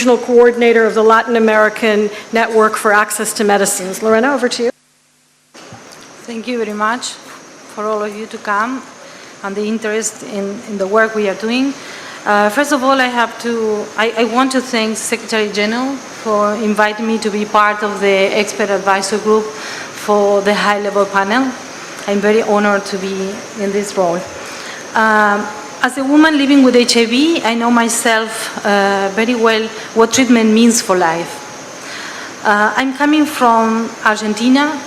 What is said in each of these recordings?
Regional Coordinator of the Latin American Network for Access to Medicines. Lorena, over to you. Thank you very much for all of you to come and the interest in the work we are doing. First of all, I want to thank Secretary General for inviting me to be part of the expert advisor group for the high-level panel. I'm very honored to be in this role. As a woman living with HIV, I know myself very well what treatment means for life. I'm coming from Argentina,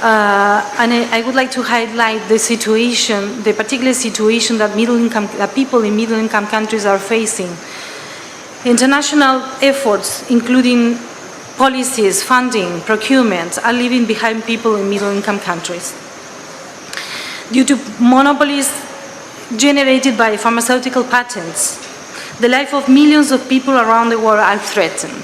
and I would like to highlight the situation, the particular situation that people in middle-income countries are facing. International efforts, including policies, funding, procurement, are leaving behind people in middle-income countries. Due to monopolies generated by pharmaceutical patents, the life of millions of people around the world are threatened.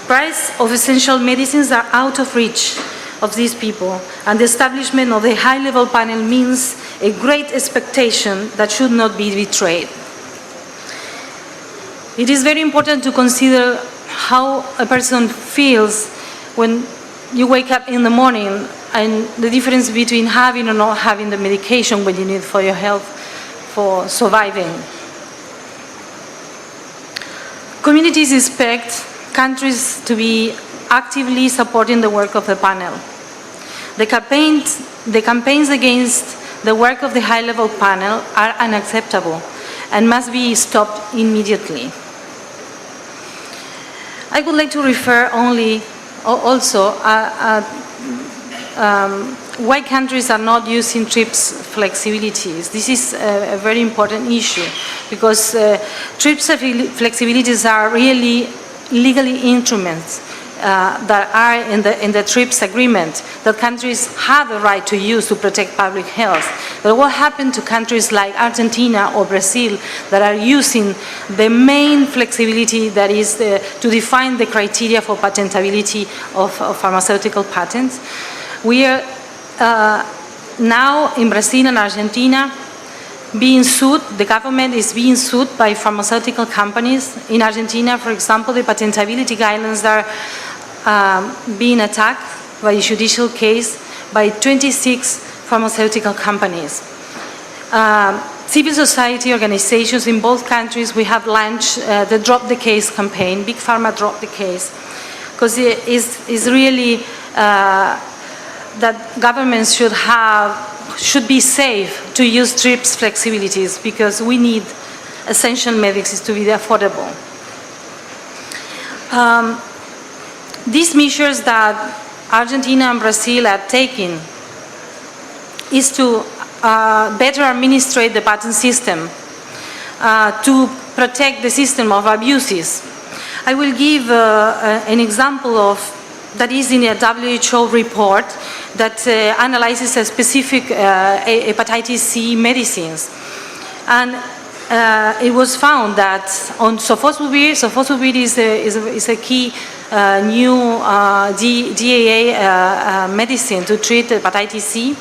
Price of essential medicines are out of reach of these people, and the establishment of the high-level panel means a great expectation that should not be betrayed. It is very important to consider how a person feels when you wake up in the morning and the difference between having or not having the medication when you need for your health, for surviving. Communities expect countries to be actively supporting the work of the panel. The campaigns against the work of the high-level panel are unacceptable and must be stopped immediately. I would like to refer also why countries are not using TRIPS flexibilities. This is a very important issue because TRIPS flexibilities are really legally instruments that are in the TRIPS agreement that countries have the right to use to protect public health. But what happened to countries like Argentina or Brazil that are using the main flexibility that is to define the criteria for patentability of pharmaceutical patents? We are now in Brazil and Argentina being sued, the government is being sued by pharmaceutical companies. In Argentina, for example, the patentability guidelines are being attacked by a judicial case by 26 pharmaceutical companies. Civil society organizations in both countries, we have launched the Drop the Case campaign, Big Pharma Drop the Case, because it is really that governments should be safe to use TRIPS flexibilities because we need essential medicines to be affordable. These measures that Argentina and Brazil are taking is to better administrate the patent system, to protect the system of abuses. I will give an example of that is in a WHO report that analyzes a specific hepatitis C medicines. And it was found that on sofosbuvir is a key new DAA medicine to treat hepatitis C.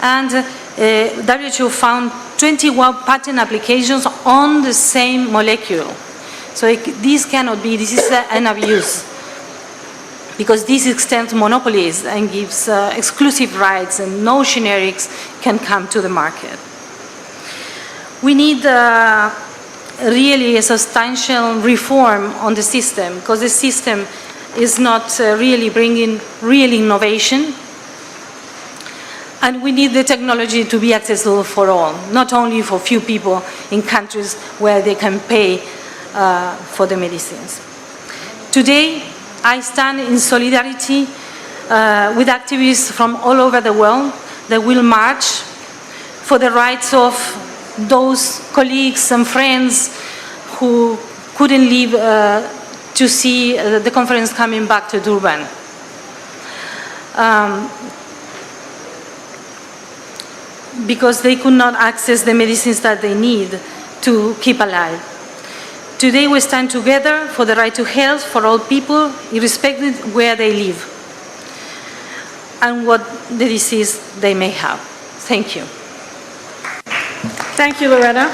And WHO found 21 patent applications on the same molecule. So this cannot be, this is an abuse, because this extends monopolies and gives exclusive rights and no generics can come to the market. We need really a substantial reform on the system because the system is not really bringing real innovation. And we need the technology to be accessible for all, not only for few people in countries where they can pay for the medicines. Today, I stand in solidarity with activists from all over the world that will march for the rights of those colleagues and friends who couldn't live to see the conference coming back to Durban. Because they could not access the medicines that they need to keep alive. Today we stand together for the right to health for all people, irrespective of where they live and what the disease they may have. Thank you. Thank you, Lorena.